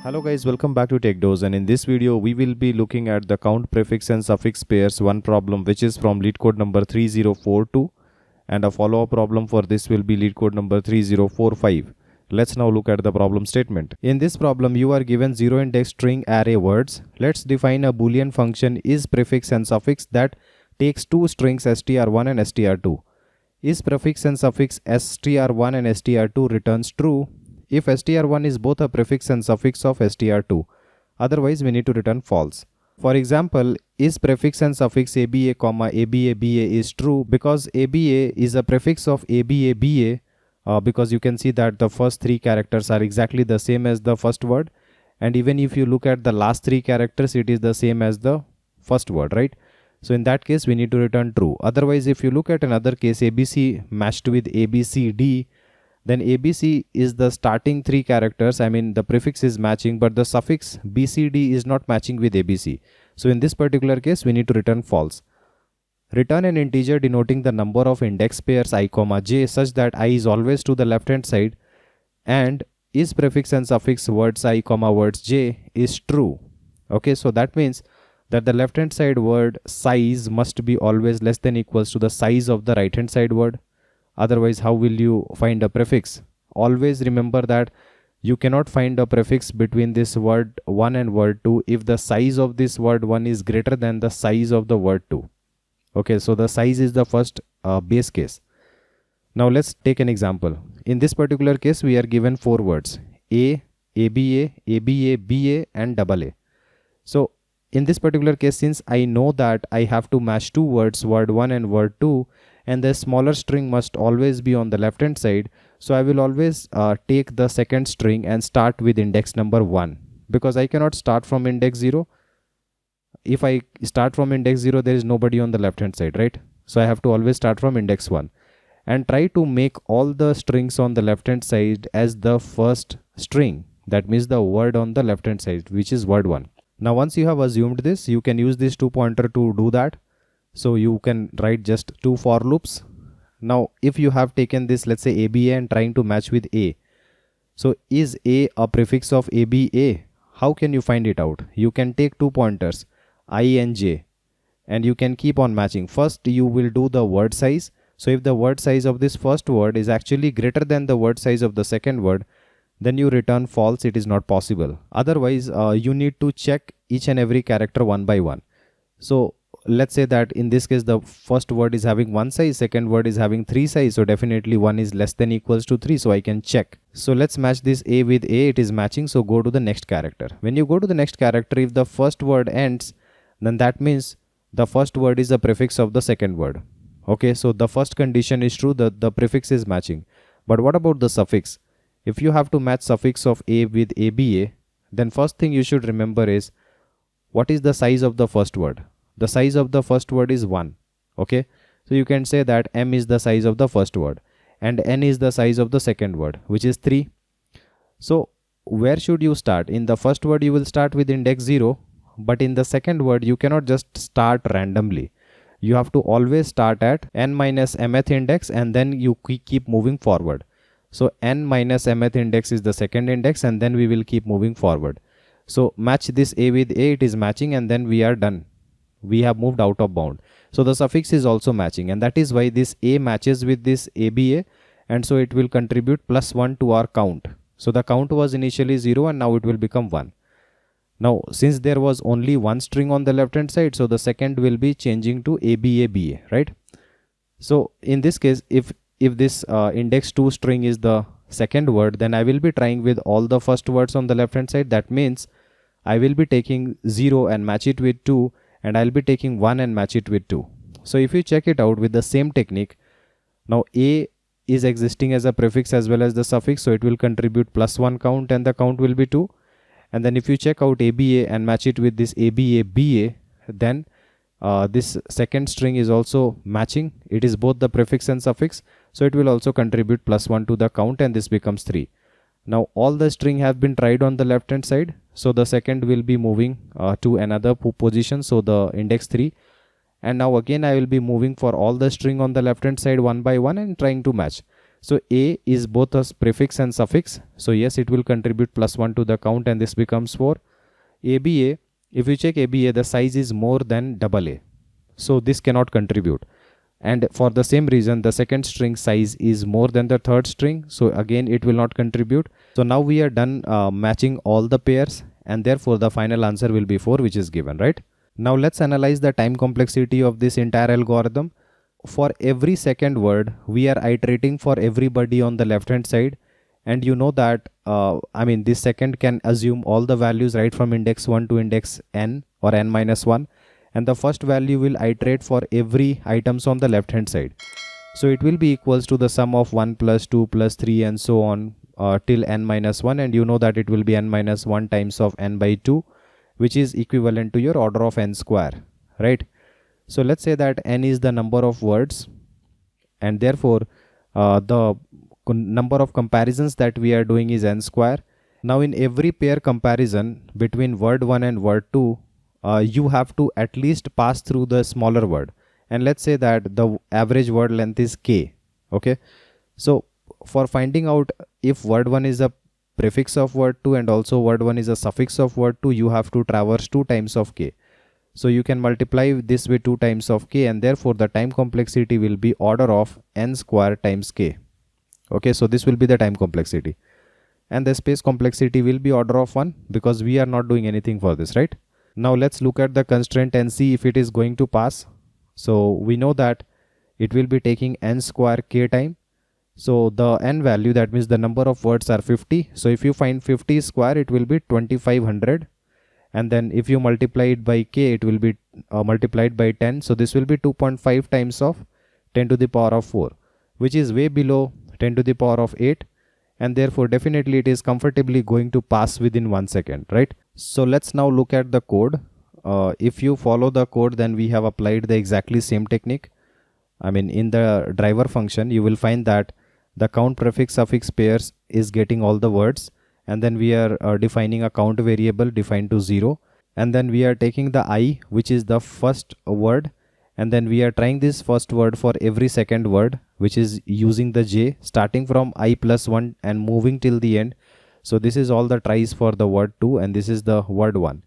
Hello guys, welcome back to TechDose, and in this video we will be looking at the count prefix and suffix pairs one problem, which is from Leetcode number 3042, and a follow-up problem for this will be Leetcode number 3045. Let's now look at the problem statement. In this problem you are given zero index string array words. Let's define a boolean function is prefix and suffix that takes two strings str1 and str2. Is prefix and suffix str1 and str2 returns true if str1 is both a prefix and suffix of str2. Otherwise we need to return false. For example, is prefix and suffix aba, ababa is true because aba is a prefix of ababa, because you can see that the first three characters are exactly the same as the first word, and even if you look at the last three characters, it is the same as the first word, right? So in that case we need to return true. Otherwise, if you look at another case, abc matched with abcd, then abc is the starting three characters, the prefix is matching, but the suffix bcd is not matching with abc. So in this particular case we need to return false. Return an integer denoting the number of index pairs I, j such that I is always to the left hand side, and is prefix and suffix words I, words j is true. Okay, so that means that the left hand side word size must be always less than equals to the size of the right hand side word. Otherwise, how will you find a prefix? Always remember that you cannot find a prefix between this word 1 and word 2 if the size of this word 1 is greater than the size of the word 2. Okay, so the size is the first base case. Now let's take an example. In this particular case, we are given four words: A, ABA, ABA, BA, and AA. So in this particular case, since I know that I have to match two words, word 1 and word 2, and the smaller string must always be on the left hand side, so I will always take the second string and start with index number 1, because I cannot start from index 0. If I start from index 0, there is nobody on the left hand side, right? So I have to always start from index 1 and try to make all the strings on the left hand side as the first string. That means the word on the left hand side, which is word 1. Now once you have assumed this, you can use this two pointer to do that. So you can write just two for loops. Now if you have taken this, let's say ABA, and trying to match with A. So is A a prefix of ABA? How can you find it out? You can take two pointers, I and J, and you can keep on matching. First you will do the word size. So if the word size of this first word is actually greater than the word size of the second word, then you return false. It is not possible. Otherwise you need to check each and every character one by one. So let's say that in this case the first word is having 1 size, second word is having 3 size, so definitely 1 is less than equals to 3, so I can check. So let's match this A with A. It is matching, so go to the next character. When you go to the next character, if the first word ends, then that means the first word is the prefix of the second word. Okay, so the first condition is true, that the prefix is matching. But what about the suffix? If you have to match suffix of A with ABA, then first thing you should remember is, what is the size of the first word? The size of the first word is 1. Okay, so you can say that M is the size of the first word and N is the size of the second word, which is 3. So where should you start? In the first word you will start with index 0, but in the second word you cannot just start randomly. You have to always start at n minus mth index, and then you keep moving forward. So n minus mth index is the second index, and then we will keep moving forward. So match this A with A, it is matching, and then we are done. We have moved out of bound. So the suffix is also matching, and that is why this A matches with this ABA, and so it will contribute +1 to our count. So the count was initially 0 and now it will become 1. Now since there was only one string on the left hand side, so the second will be changing to ABABA, right? So in this case, if this index 2 string is the second word, then I will be trying with all the first words on the left hand side. That means I will be taking 0 and match it with 2, and I'll be taking 1 and match it with 2. So if you check it out with the same technique, now A is existing as a prefix as well as the suffix, so it will contribute +1 count, and the count will be 2. And then if you check out ABA and match it with this ABABA, then this second string is also matching. It is both the prefix and suffix, so it will also contribute +1 to the count, and this becomes 3. Now all the string have been tried on the left hand side, so the second will be moving to another position, so the index 3, and now again I will be moving for all the string on the left hand side one by one and trying to match. So A is both a prefix and suffix. So yes, it will contribute +1 to the count and this becomes 4. ABA, if you check ABA, the size is more than AA. So this cannot contribute. And for the same reason, the second string size is more than the third string. So again, it will not contribute. So now we are done matching all the pairs, and therefore the final answer will be 4, which is given, right? Now let's analyze the time complexity of this entire algorithm. For every second word, we are iterating for everybody on the left hand side. And you know that, this second can assume all the values right from index 1 to index n or n minus 1. And the first value will iterate for every items on the left hand side. So it will be equals to the sum of 1 plus 2 plus 3 and so on till n minus 1. And you know that it will be n minus 1 times of n by 2, which is equivalent to your order of n square, right? So let's say that n is the number of words, and therefore the number of comparisons that we are doing is n square. Now in every pair comparison between word 1 and word 2, you have to at least pass through the smaller word, and let's say that the average word length is k. Okay, so for finding out if word 1 is a prefix of word 2 and also word 1 is a suffix of word 2, you have to traverse 2 times of k. So you can multiply this with 2 times of k, and therefore the time complexity will be order of n square times k. Okay, so this will be the time complexity, and the space complexity will be order of 1 because we are not doing anything for this, right? Now let's look at the constraint and see if it is going to pass. So we know that it will be taking n square k time. So the n value, that means the number of words, are 50. So if you find 50 square, it will be 2500. And then if you multiply it by k, it will be multiplied by 10. So this will be 2.5 times of 10 to the power of 4, which is way below 10 to the power of 8. And therefore definitely it is comfortably going to pass within 1 second, right? So let's now look at the code. If you follow the code, then we have applied the exactly same technique. In the driver function, you will find that the count prefix suffix pairs is getting all the words, and then we are defining a count variable defined to 0, and then we are taking the I, which is the first word, and then we are trying this first word for every second word, which is using the j starting from I plus 1 and moving till the end. So this is all the tries for the word 2, and this is the word 1.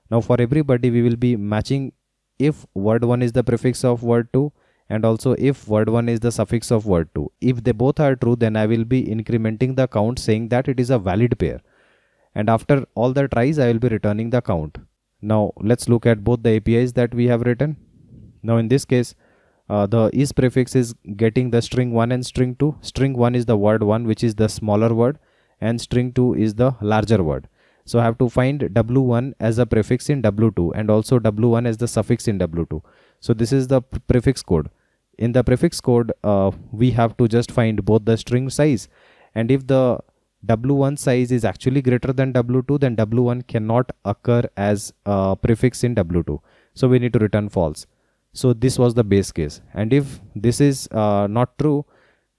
Now for everybody, we will be matching if word 1 is the prefix of word 2, and also if word 1 is the suffix of word 2. If they both are true, then I will be incrementing the count, saying that it is a valid pair. And after all the tries, I will be returning the count. Now let's look at both the APIs that we have written. Now in this case, the is prefix is getting the string 1 and string 2. String 1 is the word 1, which is the smaller word, and string 2 is the larger word. So I have to find W1 as a prefix in W2 and also W1 as the suffix in W2. So this is the prefix code. In the prefix code, we have to just find both the string size, and if the W1 size is actually greater than W2, then W1 cannot occur as a prefix in W2. So we need to return false. So this was the base case, and if this is not true,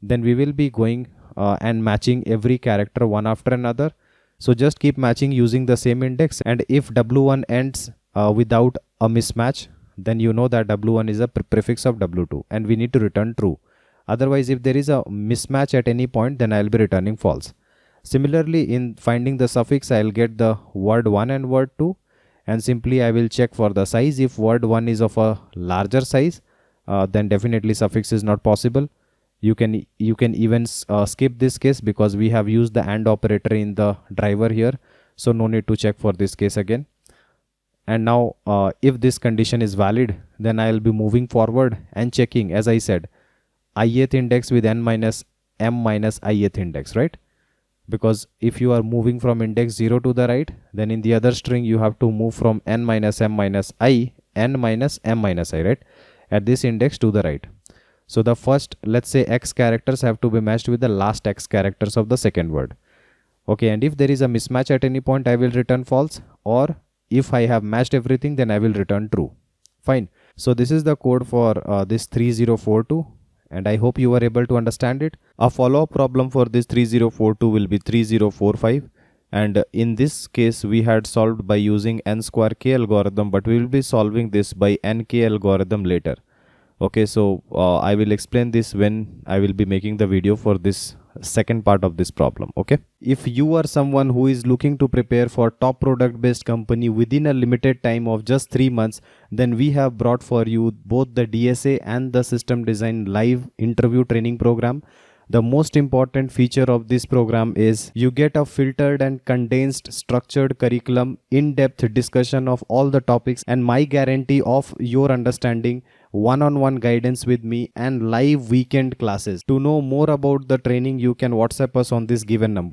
then we will be going and matching every character one after another. So just keep matching using the same index, and if W1 ends without a mismatch, then you know that W1 is a prefix of W2 and we need to return true. Otherwise, if there is a mismatch at any point, then I'll be returning false. Similarly, in finding the suffix, I'll get the word 1 and word 2, and simply I will check for the size. If word 1 is of a larger size, then definitely suffix is not possible. You can even skip this case because we have used the AND operator in the driver here, so no need to check for this case again. And now if this condition is valid, then I will be moving forward and checking, as I said, ith index with n minus m minus ith index, right? Because if you are moving from index 0 to the right, then in the other string you have to move from n minus m minus I, n minus m minus I, right, at this index to the right. So the first, let's say, x characters have to be matched with the last x characters of the second word. Okay, and if there is a mismatch at any point, I will return false, or if I have matched everything, then I will return true. Fine. So this is the code for this 3042, and I hope you were able to understand it. A follow-up problem for this 3042 will be 3045, and in this case we had solved by using n square k algorithm, but we will be solving this by nk algorithm later. Okay, so I will explain this when I will be making the video for this second part of this problem. Okay, if you are someone who is looking to prepare for top product based company within a limited time of just 3 months, then we have brought for you both the DSA and the system design live interview training program. The most important feature of this program is you get a filtered and condensed structured curriculum, in-depth discussion of all the topics, and my guarantee of your understanding, one-on-one guidance with me, and live weekend classes. To know more about the training, you can WhatsApp us on this given number.